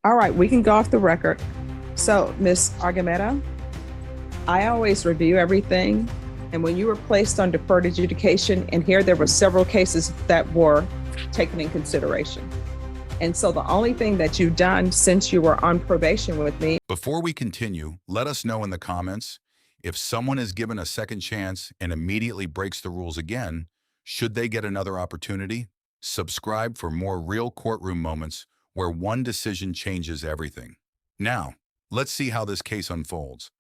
All right, we can go off the record. So, Ms. Argumeta, I always review everything. And when you were placed on deferred adjudication, and here there were several cases that were taken in consideration. And so the only thing that you've done since you were on probation with me. Before we continue, let us know in the comments if someone is given a second chance and immediately breaks the rules again, should they get another opportunity? Subscribe for more real courtroom moments where one decision changes everything. Now, let's see how this case unfolds.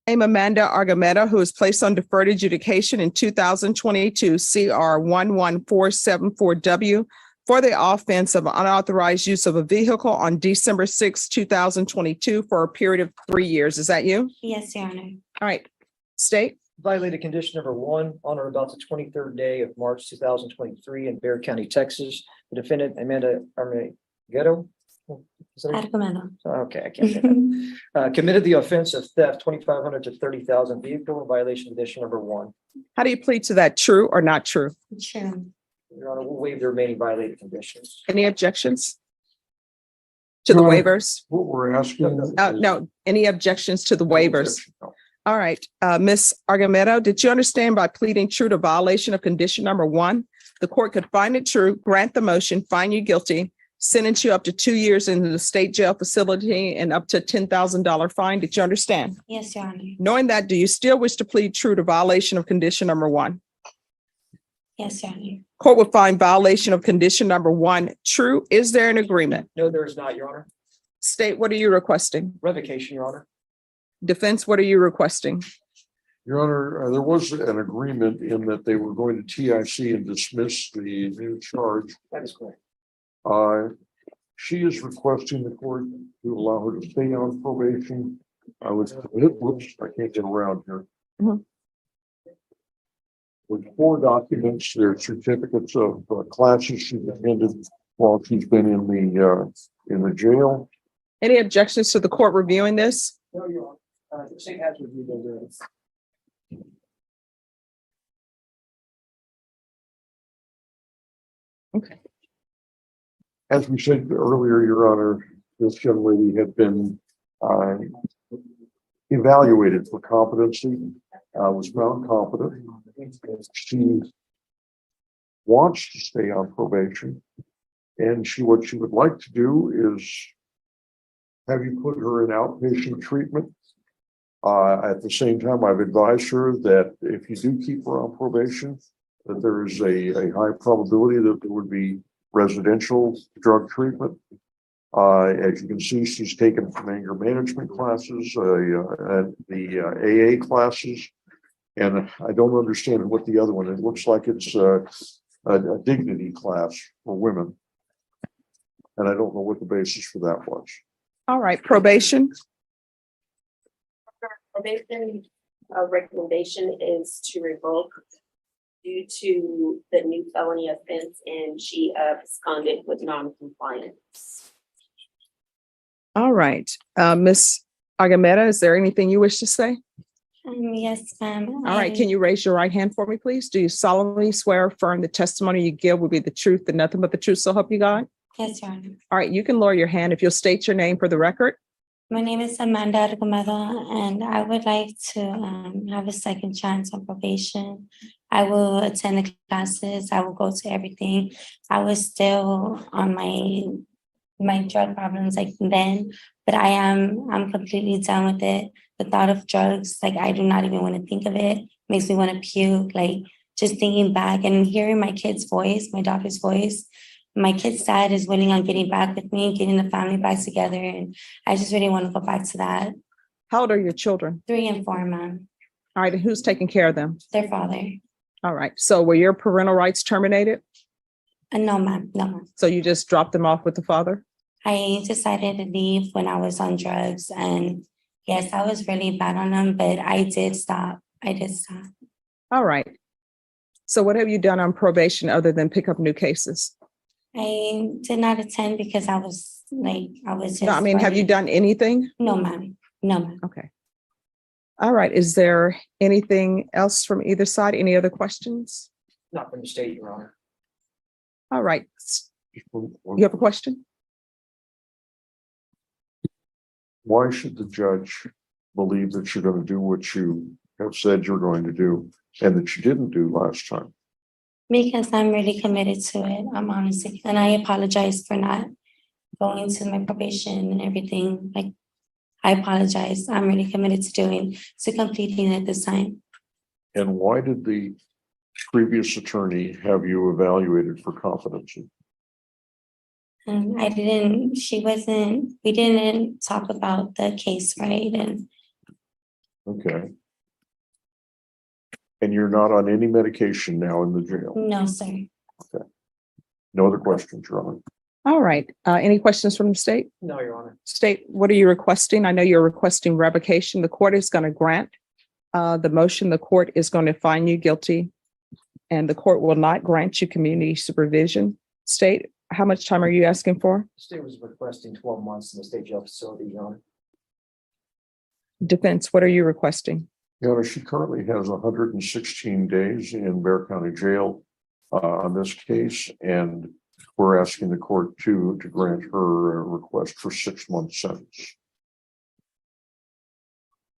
I'm Amanda Argumeta, who was placed on deferred adjudication in 2022 CR 11474W for the offense of unauthorized use of a vehicle on December 6, 2022 for a period of 3 years. Is that you? Yes, Your Honor. All right. State. Violated condition number 1 on or about the 23rd day of March 2023 in Bexar County, Texas. The defendant, Amanda Argumeta. Argumeta. Okay, I can't say that. Committed the offense of theft, 2,500 to 30,000 vehicle in violation condition number 1. How do you plead to that? True or not true? True. Your Honor, we'll waive the remaining violated conditions. Any objections to the Your Honor, waivers? What we're asking. No. Any objections to the waivers? No. All right. Ms. Argumeta, did you understand by pleading true to violation of condition number 1, the court could find it true, grant the motion, find you guilty, sentence you up to 2 years in the state jail facility and up to $10,000 fine? Did you understand? Yes, Your Honor. Knowing that, do you still wish to plead true to violation of condition number 1? Yes, Your Honor. Court will find violation of condition number 1 true. Is there an agreement? No, there is not, Your Honor. State, what are you requesting? Revocation, Your Honor. Defense, what are you requesting? Your Honor, there was an agreement in that they were going to TIC and dismiss the new charge. That is correct. She is requesting the court to allow her to stay on probation. Whoops, I can't get around here. Mhm. With 4 documents, their certificates of classes she's attended while she's been in the jail. Any objections to the court reviewing this? No, Your Honor. The state has reviewed those. Okay. As we said earlier, Your Honor, this young lady had been evaluated for competency, was found competent. She wants to stay on probation, and what she would like to do is have you put her in outpatient treatment. At the same time, I've advised her that if you do keep her on probation, that there is a high probability that there would be residential drug treatment. As you can see, she's taken some anger management classes, and the AA classes, and I don't understand what the other one. It looks like it's a dignity class for women, and I don't know what the basis for that was. All right, probation. Probation recommendation is to revoke due to the new felony offense, and she absconded with non-compliance. All right. Ms. Argumeta, is there anything you wish to say? Yes, ma'am. All right. Can you raise your right hand for me, please? Do you solemnly swear or affirm the testimony you give will be the truth and nothing but the truth, so help you God? Yes, Your Honor. All right. You can lower your hand if you'll state your name for the record. My name is Amanda Argumeta, and I would like to have a second chance on probation. I will attend the classes. I will go to everything. I was still on my drug problems like then, but I'm completely done with it. The thought of drugs, like I do not even want to think of it. Makes me want to puke. Like just thinking back and hearing my kid's voice, my daughter's voice. My kid's dad is willing on getting back with me, getting the family back together, and I just really want to go back to that. How old are your children? 3 and 4, ma'am. All right. And who's taking care of them? Their father. All right. So were your parental rights terminated? No, ma'am. No, ma'am. So you just dropped them off with the father? I decided to leave when I was on drugs, and yes, I was really bad on them, but I did stop. All right. So what have you done on probation other than pick up new cases? I did not attend because I was just. No, I mean, have you done anything? No, ma'am. No, ma'am. Okay. All right. Is there anything else from either side? Any other questions? Not from the state, Your Honor. All right. You have a question? Why should the judge believe that you're going to do what you have said you're going to do and that you didn't do last time? Because I'm really committed to it, I'm honestly, and I apologize for not going to my probation and everything. Like, I apologize. I'm really committed to completing it this time. And why did the previous attorney have you evaluated for competency? And we didn't talk about the case, right? And Okay. And you're not on any medication now in the jail? no, sir. No other questions, Your Honor? All right. Any questions from the state? No, Your Honor. State, what are you requesting? I know you're requesting revocation. The court is going to grant the motion. The court is going to find you guilty, and the court will not grant you community supervision. State, how much time are you asking for? The state was requesting 12 months in the state jail facility, Your Honor. Defense, what are you requesting? Your Honor, she currently has 116 days in Bear County Jail on this case, and we're asking the court to grant her a request for 6 months sentence.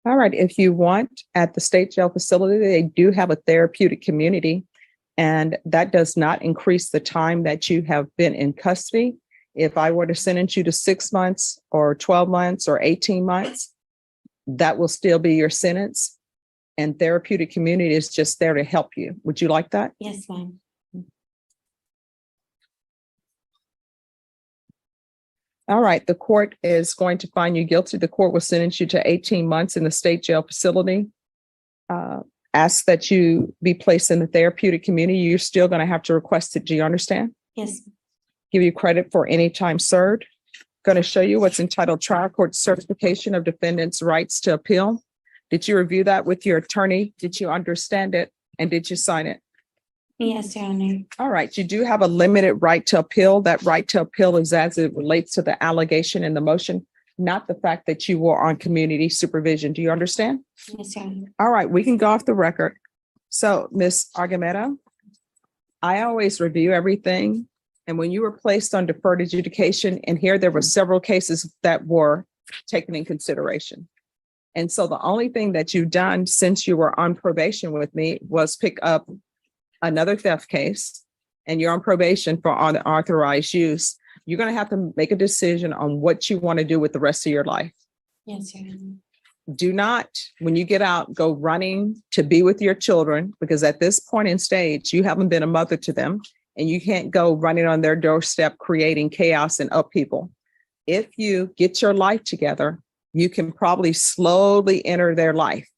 All right. If you want, at the state jail facility, they do have a therapeutic community, and that does not increase the time that you have been in custody. If I were to sentence you to 6 months or 12 months or 18 months, that will still be your sentence. And therapeutic community is just there to help you. Would you like that? Yes, ma'am. All right, the court is going to find you guilty. The court will sentence you to 18 months in the state jail facility. Ask that you be placed in the therapeutic community. You're still going to have to request it. Do you understand? Yes. Give you credit for any time served. Going to show you what's entitled Trial Court Certification of Defendant's Rights to Appeal. Did you review that with your attorney? Did you understand it? And did you sign it? Yes, Your Honor. All right, you do have a limited right to appeal. That right to appeal is as it relates to the allegation in the motion, not the fact that you were on community supervision. Do you understand? Yes, Your Honor. All right, we can go off the record. So, Ms. Argumeta, I always review everything. And when you were placed on deferred adjudication, and here there were several cases that were taken in consideration. And so the only thing that you've done since you were on probation with me was pick up another theft case, and you're on probation for unauthorized use. You're going to have to make a decision on what you want to do with the rest of your life. Yes, Your Honor. Do not, when you get out, go running to be with your children, because at this point in stage, you haven't been a mother to them, and you can't go running on their doorstep, creating chaos and upheaval. If you get your life together, you can probably slowly enter their life.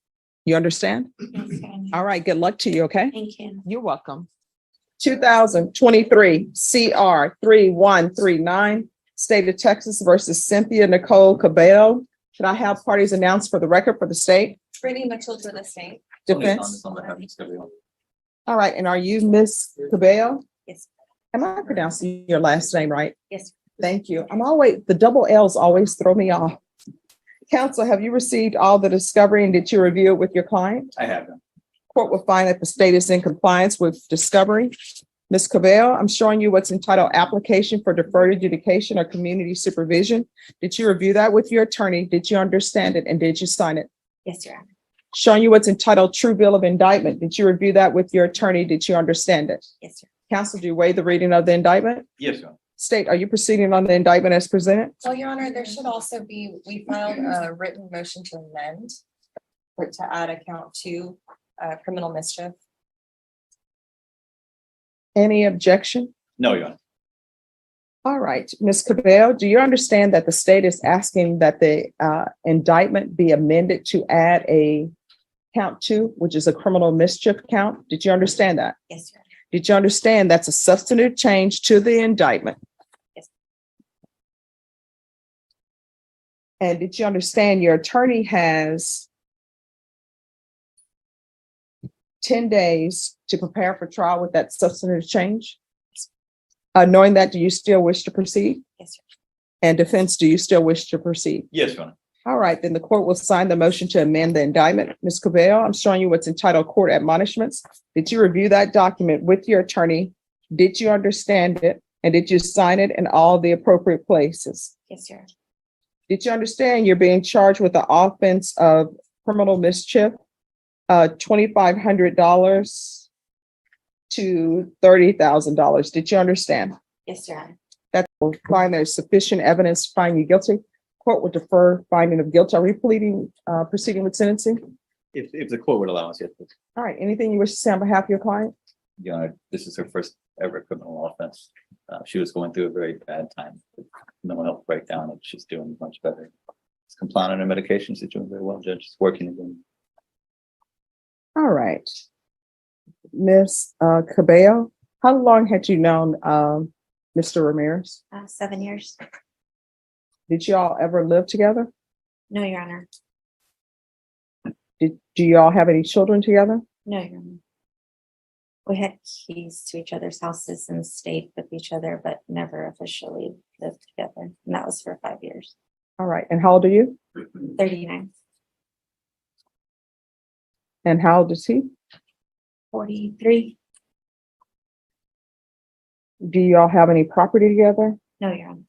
You understand? Yes, Your Honor. All right, good luck to you, okay? Thank you. You're welcome. 2023 CR 3139, State of Texas versus Cynthia Nicole Cabello. Should I have parties announced for the record for the state? Brittany Mitchell to the state. Defense? All right, and are you Miss Cabello? Yes. Am I pronouncing your last name right? Yes. Thank you. The double L's always throw me off. Counsel, have you received all the discovery, and did you review it with your client? I have them. Court will find that the state is in compliance with discovery. Ms. Cabello, I'm showing you what's entitled Application for Deferred Adjudication or Community Supervision. Did you review that with your attorney? Did you understand it, and did you sign it? Yes, Your Honor. Showing you what's entitled True Bill of Indictment. Did you review that with your attorney? Did you understand it? Yes, sir. Counsel, do you waive the reading of the indictment? Yes, sir. State, are you proceeding on the indictment as presented? Well, Your Honor, there should also be, we filed a written motion to amend to add a count to criminal mischief. Any objection? No, Your Honor. All right, Ms. Cabello, do you understand that the state is asking that the indictment be amended to add a count 2, which is a criminal mischief count? Did you understand that? Yes, Your Honor. Did you understand that's a substantive change to the indictment? Yes. And did you understand your attorney has 10 days to prepare for trial with that substantive change? Knowing that, do you still wish to proceed? Yes, sir. And defense, do you still wish to proceed? Yes, Your Honor. All right, then the court will sign the motion to amend the indictment. Ms. Cabello, I'm showing you what's entitled Court Admonishments. Did you review that document with your attorney? Did you understand it? And did you sign it in all the appropriate places? Yes, sir. Did you understand you're being charged with the offense of criminal mischief? $2,500 to $30,000. Did you understand? Yes, Your Honor. That will find there's sufficient evidence to find you guilty. Court will defer finding of guilt. Are we pleading, proceeding with sentencing? If the court would allow us, yes, please. All right, anything you wish to say on behalf of your client? Your Honor, this is her first ever criminal offense. She was going through a very bad time. Mental health breakdown, and she's doing much better. She's compliant on her medications. She's doing very well, Judge. She's working again. All right. Ms. Cabello, how long had you known Mr. Ramirez? 7 years. Did y'all ever live together? No, Your Honor. Do y'all have any children together? No, Your Honor. We had keys to each other's houses and stayed with each other, but never officially lived together. And that was for 5 years. All right, and how old are you? 39, And how old is he? 43. Do y'all have any property together? No, Your Honor.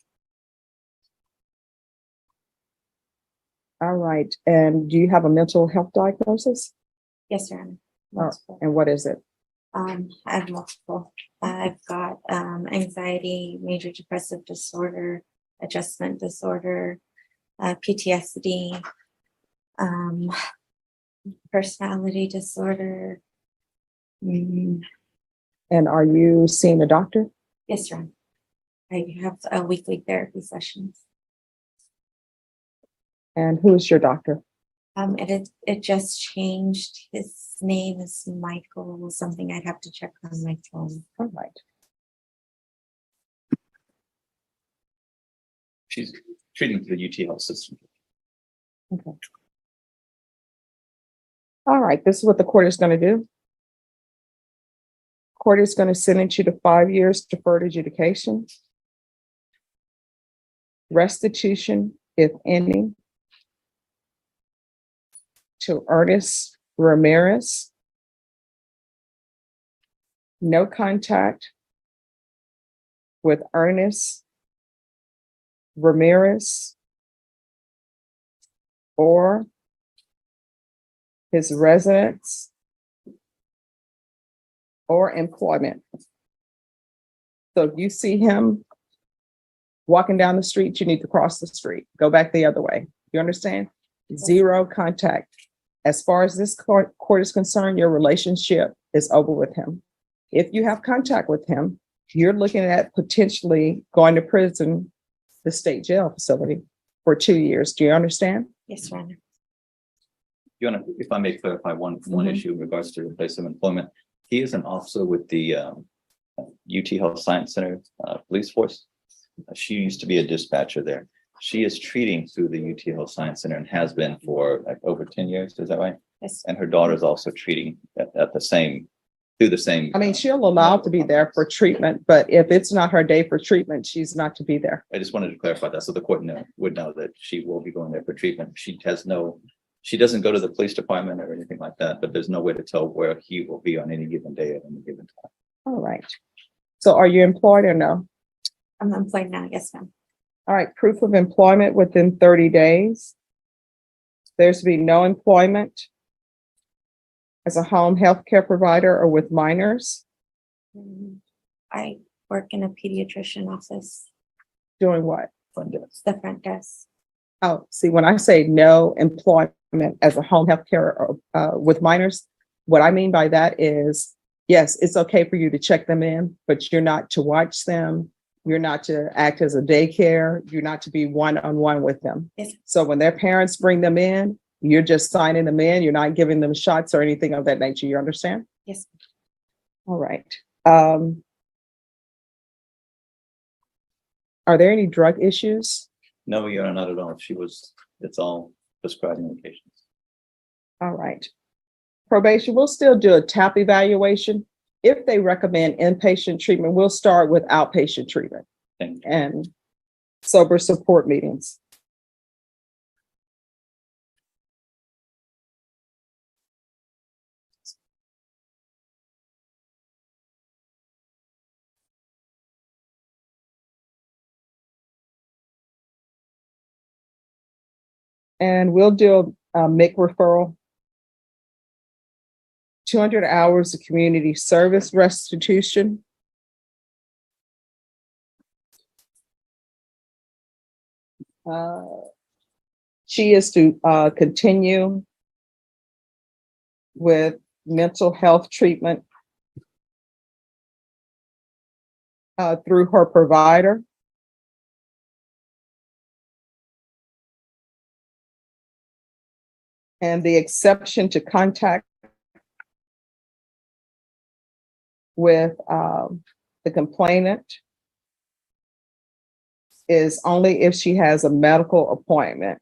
All right, and do you have a mental health diagnosis? Yes, Your Honor. Oh. Multiple. And what is it? I have multiple. I've got anxiety, major depressive disorder, adjustment disorder, PTSD, personality disorder. And are you seeing a doctor? Yes, Your Honor. I have weekly therapy sessions. And who is your doctor? It just changed. His name is Michael something. I'd have to check on my phone. All right. She's treating through the UT health system. All right, this is what the court is going to do. Court is going to sentence you to 5 years deferred adjudication. Restitution, if any, to Ernest Ramirez. No contact with Ernest Ramirez or his residence or employment. So if you see him walking down the street, you need to cross the street, go back the other way. You understand? Zero contact. As far as this court is concerned, your relationship is over with him. If you have contact with him, you're looking at potentially going to prison, the state jail facility, for 2 years. Do you understand? Yes, Your Honor. Your Honor, if I may clarify one Mhm. issue in regards to place of employment. He is an officer with the UT Health Science Center Police Force. She used to be a dispatcher there. She is treating through the UT Health Science Center and has been for like over 10 years. Is that right? Yes. And her daughter is also treating at the same, through the same. I mean, she'll allow to be there for treatment, but if it's not her day for treatment, she's not to be there. I just wanted to clarify that so the court would know that she will be going there for treatment. She doesn't go to the police department or anything like that, but there's no way to tell where he will be on any given day at any given time. All right. So are you employed or no? I'm employed now. Yes, ma'am. All right, proof of employment within 30 days. There's to be no employment as a home health care provider or with minors. I work in a pediatrician office, Doing what? Front desk. the front desk. Oh, see, when I say no employment as a home health care with minors, what I mean by that is, yes, it's okay for you to check them in, but you're not to watch them. You're not to act as a daycare. You're not to be one-on-one with them. Yes. So when their parents bring them in, you're just signing them in. You're not giving them shots or anything of that nature. You understand? Yes. All right. Are there any drug issues? No, Your Honor, not at all. It's all prescribed medications. All right. Probation, we'll still do a TAP evaluation. If they recommend inpatient treatment, we'll start with outpatient treatment Thank you. and sober support meetings. And we'll do a MIC referral. 200 hours of community service restitution. She is to continue with mental health treatment through her provider. And the exception to contact with the complainant is only if she has a medical appointment.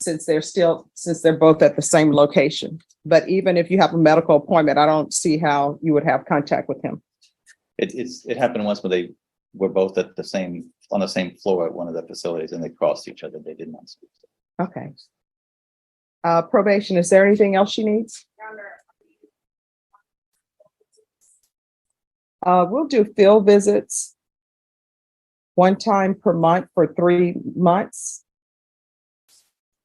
Since they're both at the same location. But even if you have a medical appointment, I don't see how you would have contact with him. It happened once where they were both on the same floor at one of the facilities and they crossed each other. They did not speak. Okay. Probation, is there anything else she needs? We'll do field visits 1 time per month for 3 months.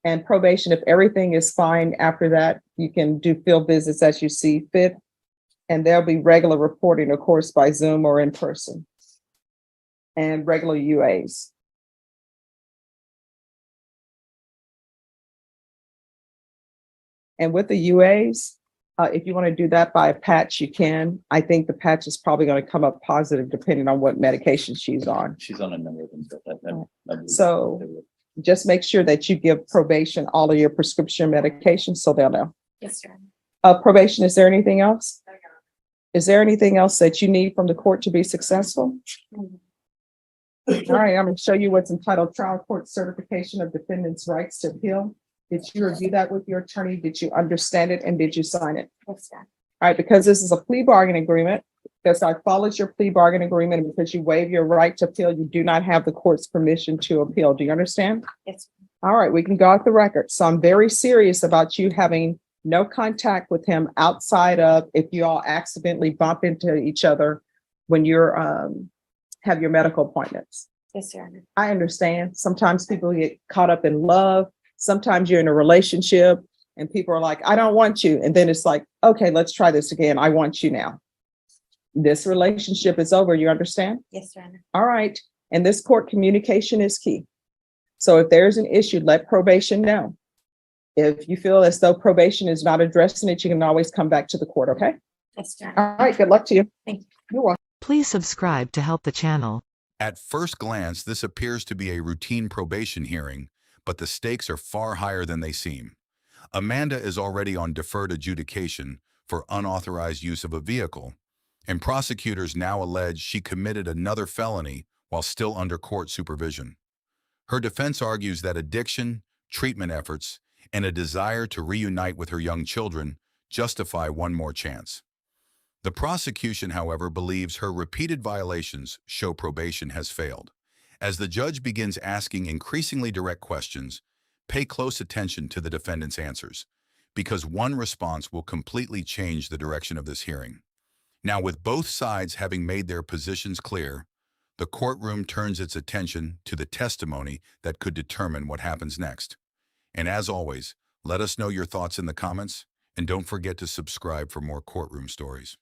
And probation, if everything is fine after that, you can do field visits as you see fit. And there'll be regular reporting, of course, by Zoom or in person. And regular UAs. And with the UAs, if you want to do that by a patch, you can. I think the patch is probably going to come up positive depending on what medication she's on. She's on a number of them. So just make sure that you give probation all of your prescription medications so they'll know. Yes, sir. Probation, is there anything else? Is there anything else that you need from the court to be successful? All right, I'm going to show you what's entitled Trial Court Certification of Defendant's Rights to Appeal. Did you review that with your attorney? Did you understand it and did you sign it? Yes, sir. All right, because this is a plea bargain agreement, because I followed your plea bargain agreement, and because you waive your right to appeal, you do not have the court's permission to appeal. Do you understand? Yes. All right, we can go off the record. So I'm very serious about you having no contact with him outside of if you all accidentally bump into each other when you're have your medical appointments. Yes, sir. I understand. Sometimes people get caught up in love. Sometimes you're in a relationship and people are like, I don't want you. And then it's like, okay, let's try this again. I want you now. This relationship is over. You understand? Yes, sir. All right. And this court communication is key. So if there's an issue, let probation know. If you feel as though probation is not addressing it, you can always come back to the court. Okay. Yes, sir. All right. Good luck to you. Thank you. You're welcome. Please subscribe to help the channel. At first glance, this appears to be a routine probation hearing, but the stakes are far higher than they seem. Amanda is already on deferred adjudication for unauthorized use of a vehicle, and prosecutors now allege she committed another felony while still under court supervision. Her defense argues that addiction, treatment efforts, and a desire to reunite with her young children justify one more chance. The prosecution, however, believes her repeated violations show probation has failed. As the judge begins asking increasingly direct questions, pay close attention to the defendant's answers, because one response will completely change the direction of this hearing. Now, with both sides having made their positions clear, the courtroom turns its attention to the testimony that could determine what happens next. And as always, let us know your thoughts in the comments, and don't forget to subscribe for more courtroom stories.